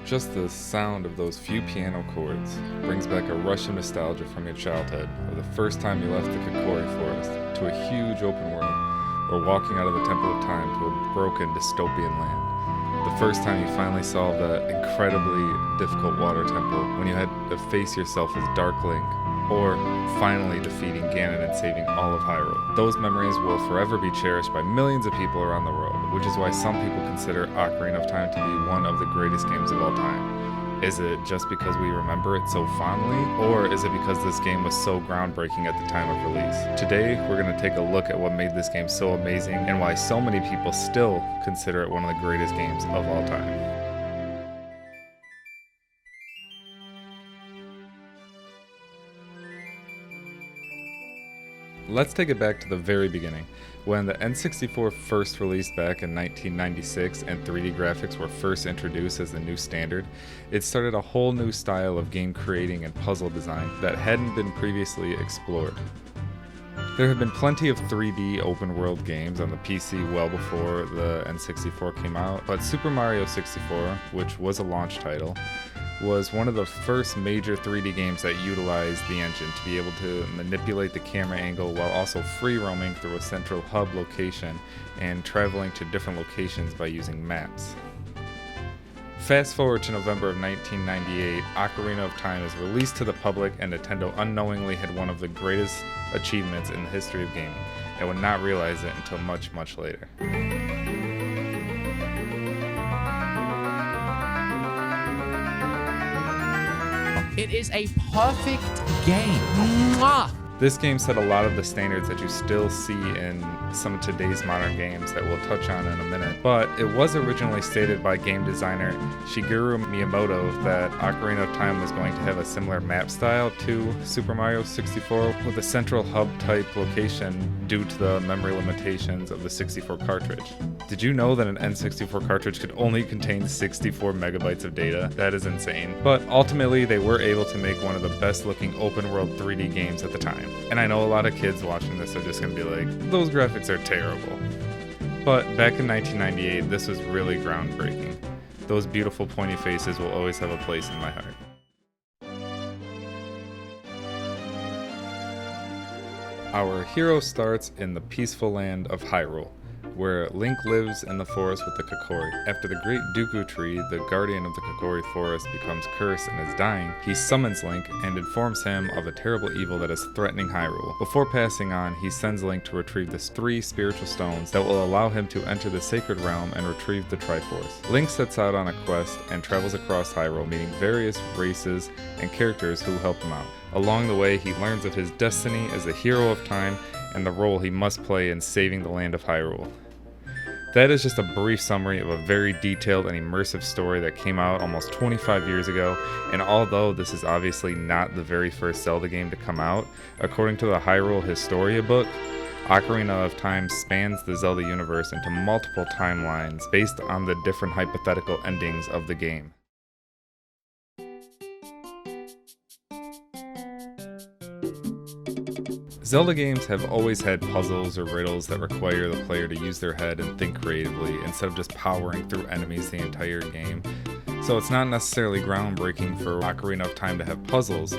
Just the sound of those few piano chords brings back a rush of nostalgia from your childhood, of the first time you left the Kokori forest to a huge open world, or walking out of the Temple of Time to a broken dystopian land. The first time you finally solved that incredibly difficult water temple when you had to face yourself as Dark Link, or finally defeating Ganon and saving all of Hyrule. Those memories will forever be cherished by millions of people around the world, which is why some people consider Ocarina of Time to be one of the greatest games of all time. Is it just because we remember it so fondly, or is it because this game was so groundbreaking at the time of release? Today, we're going to take a look at what made this game so amazing and why so many people still consider it one of the greatest games of all time. Let's take it back to the very beginning. When the N64 first released back in 1996 and 3D graphics were first introduced as the new standard, it started a whole new style of game creating and puzzle design that hadn't been previously explored. There have been plenty of 3D open world games on the PC well before the N64 came out, but Super Mario 64, which was a launch title, was one of the first major 3D games that utilized the engine to be able to manipulate the camera angle while also free roaming through a central hub location and traveling to different locations by using maps. Fast forward to November of 1998, Ocarina of Time is released to the public, and Nintendo unknowingly had one of the greatest achievements in the history of gaming, and would not realize it until much, much later. It is a perfect game. Mwah! This game set a lot of the standards that you still see in some of today's modern games that we'll touch on in a minute, but it was originally stated by game designer Shigeru Miyamoto that Ocarina of Time was going to have a similar map style to Super Mario 64 with a central hub type location due to the memory limitations of the 64 cartridge. Did you know that an N64 cartridge could only contain 64 megabytes of data? That is insane. But ultimately they were able to make one of the best looking open world 3D games at the time. And I know a lot of kids watching this are just going to be like, those graphics are terrible. But back in 1998, this was really groundbreaking. Those beautiful pointy faces will always have a place in my heart. Our hero starts in the peaceful land of Hyrule, where Link lives in the forest with the Kokori. After the great Dooku tree, the guardian of the Kokori forest, becomes cursed and is dying, he summons Link and informs him of a terrible evil that is threatening Hyrule. Before passing on, he sends Link to retrieve the 3 spiritual stones that will allow him to enter the sacred realm and retrieve the Triforce. Link sets out on a quest and travels across Hyrule, meeting various races and characters who help him out. Along the way, he learns of his destiny as a hero of time and the role he must play in saving the land of Hyrule. That is just a brief summary of a very detailed and immersive story that came out almost 25 years ago, and although this is obviously not the very first Zelda game to come out, according to the Hyrule Historia book, Ocarina of Time spans the Zelda universe into multiple timelines based on the different hypothetical endings of the game. Zelda games have always had puzzles or riddles that require the player to use their head and think creatively instead of just powering through enemies the entire game. So it's not necessarily groundbreaking for Ocarina of Time to have puzzles,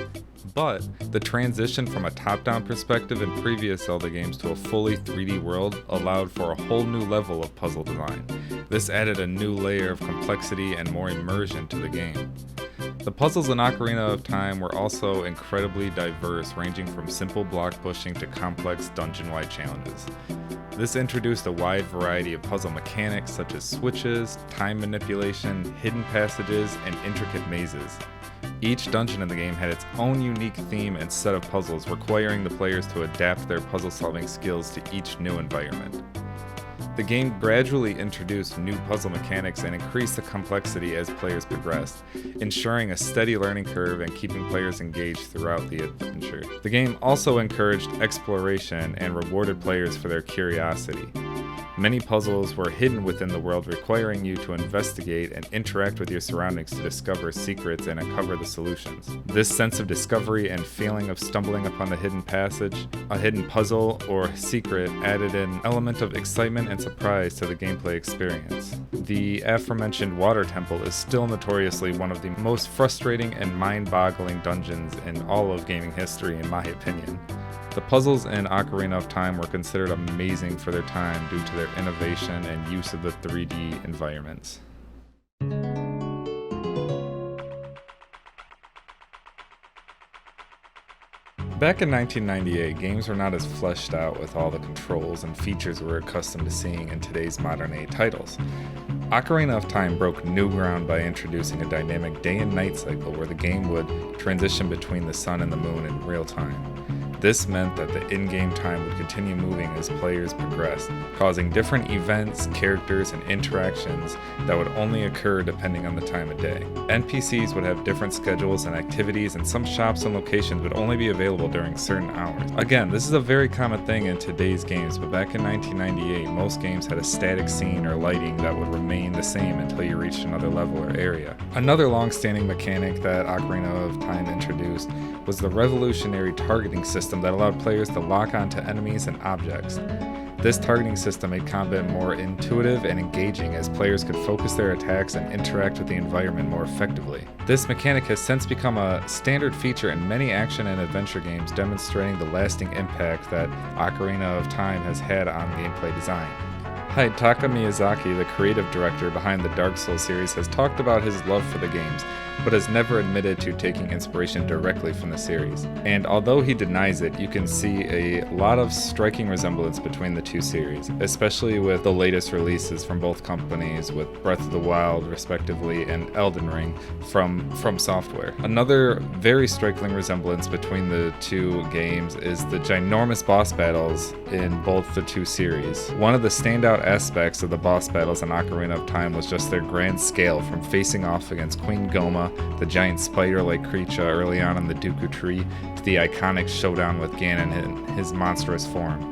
but the transition from a top-down perspective in previous Zelda games to a fully 3D world allowed for a whole new level of puzzle design. This added a new layer of complexity and more immersion to the game. The puzzles in Ocarina of Time were also incredibly diverse, ranging from simple block pushing to complex dungeon-wide challenges. This introduced a wide variety of puzzle mechanics such as switches, time manipulation, hidden passages, and intricate mazes. Each dungeon in the game had its own unique theme and set of puzzles, requiring the players to adapt their puzzle-solving skills to each new environment. The game gradually introduced new puzzle mechanics and increased the complexity as players progressed, ensuring a steady learning curve and keeping players engaged throughout the adventure. The game also encouraged exploration and rewarded players for their curiosity. Many puzzles were hidden within the world, requiring you to investigate and interact with your surroundings to discover secrets and uncover the solutions. This sense of discovery and feeling of stumbling upon a hidden passage, a hidden puzzle, or secret added an element of excitement and surprise to the gameplay experience. The aforementioned water temple is still notoriously one of the most frustrating and mind-boggling dungeons in all of gaming history, in my opinion. The puzzles in Ocarina of Time were considered amazing for their time due to their innovation and use of the 3D environments. Back in 1998, games were not as fleshed out with all the controls and features we're accustomed to seeing in today's modern-day titles. Ocarina of Time broke new ground by introducing a dynamic day and night cycle where the game would transition between the sun and the moon in real time. This meant that the in-game time would continue moving as players progressed, causing different events, characters, and interactions that would only occur depending on the time of day. NPCs would have different schedules and activities, and some shops and locations would only be available during certain hours. Again, this is a very common thing in today's games, but back in 1998, most games had a static scene or lighting that would remain the same until you reached another level or area. Another long-standing mechanic that Ocarina of Time introduced was the revolutionary targeting system that allowed players to lock onto enemies and objects. This targeting system made combat more intuitive and engaging as players could focus their attacks and interact with the environment more effectively. This mechanic has since become a standard feature in many action and adventure games, demonstrating the lasting impact that Ocarina of Time has had on gameplay design. Hidetaka Miyazaki, the creative director behind the Dark Souls series, has talked about his love for the games, but has never admitted to taking inspiration directly from the series. And although he denies it, you can see a lot of striking resemblance between the two series, especially with the latest releases from both companies, with Breath of the Wild, respectively, and Elden Ring from Software. Another very striking resemblance between the two games is the ginormous boss battles in both the two series. One of the standout aspects of the boss battles in Ocarina of Time was just their grand scale, from facing off against Queen Goma, the giant spider-like creature early on in the Dooku tree, to the iconic showdown with Ganon in his monstrous form.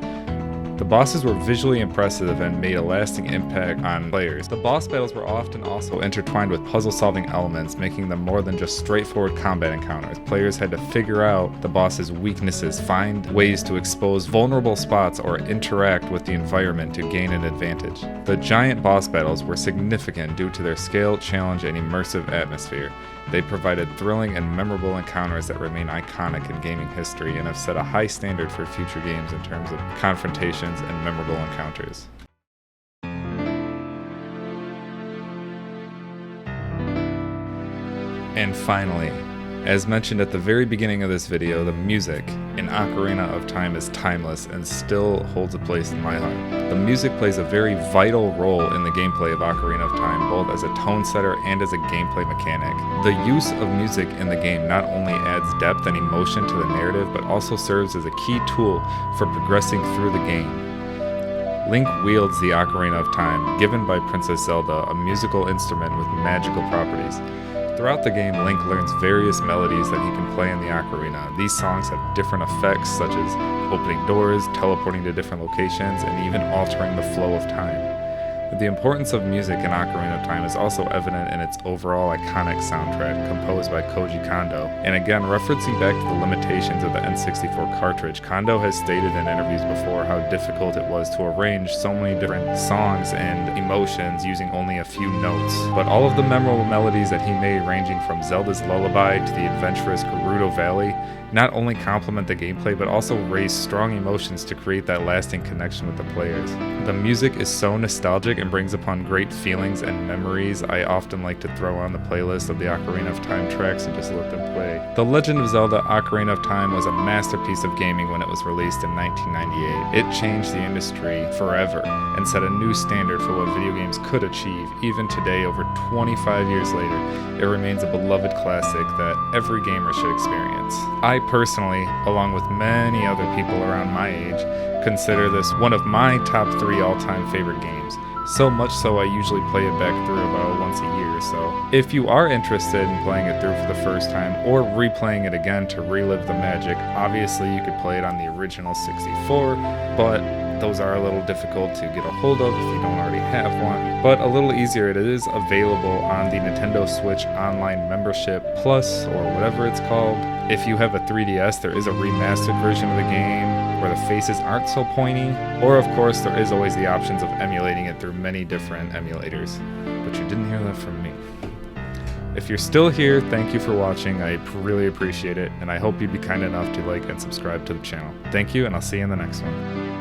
The bosses were visually impressive and made a lasting impact on players. The boss battles were often also intertwined with puzzle-solving elements, making them more than just straightforward combat encounters. Players had to figure out the boss's weaknesses, find ways to expose vulnerable spots, or interact with the environment to gain an advantage. The giant boss battles were significant due to their scale, challenge, and immersive atmosphere. They provided thrilling and memorable encounters that remain iconic in gaming history and have set a high standard for future games in terms of confrontations and memorable encounters. And finally, as mentioned at the very beginning of this video, the music in Ocarina of Time is timeless and still holds a place in my heart. The music plays a very vital role in the gameplay of Ocarina of Time, both as a tone setter and as a gameplay mechanic. The use of music in the game not only adds depth and emotion to the narrative, but also serves as a key tool for progressing through the game. Link wields the Ocarina of Time, given by Princess Zelda, a musical instrument with magical properties. Throughout the game, Link learns various melodies that he can play in the ocarina. These songs have different effects, such as opening doors, teleporting to different locations, and even altering the flow of time. The importance of music in Ocarina of Time is also evident in its overall iconic soundtrack, composed by Koji Kondo. And again, referencing back to the limitations of the N64 cartridge, Kondo has stated in interviews before how difficult it was to arrange so many different songs and emotions using only a few notes. But all of the memorable melodies that he made, ranging from Zelda's Lullaby to the adventurous Gerudo Valley, not only complement the gameplay, but also raise strong emotions to create that lasting connection with the players. The music is so nostalgic and brings upon great feelings and memories. I often like to throw on the playlist of the Ocarina of Time tracks and just let them play. The Legend of Zelda Ocarina of Time was a masterpiece of gaming when it was released in 1998. It changed the industry forever and set a new standard for what video games could achieve. Even today, over 25 years later, it remains a beloved classic that every gamer should experience. I personally, along with many other people around my age, consider this one of my top 3 all-time favorite games. So much so I usually play it back through about once a year or so. If you are interested in playing it through for the first time or replaying it again to relive the magic, obviously you could play it on the original 64, but Those are a little difficult to get a hold of if you don't already have one, but a little easier. It is available on the Nintendo Switch Online Membership Plus, or whatever it's called. If you have a 3DS, there is a remastered version of the game where the faces aren't so pointy, or of course there is always the options of emulating it through many different emulators, but you didn't hear that from me. If you're still here, thank you for watching. I really appreciate it, and I hope you'd be kind enough to like and subscribe to the channel. Thank you, and I'll see you in the next one.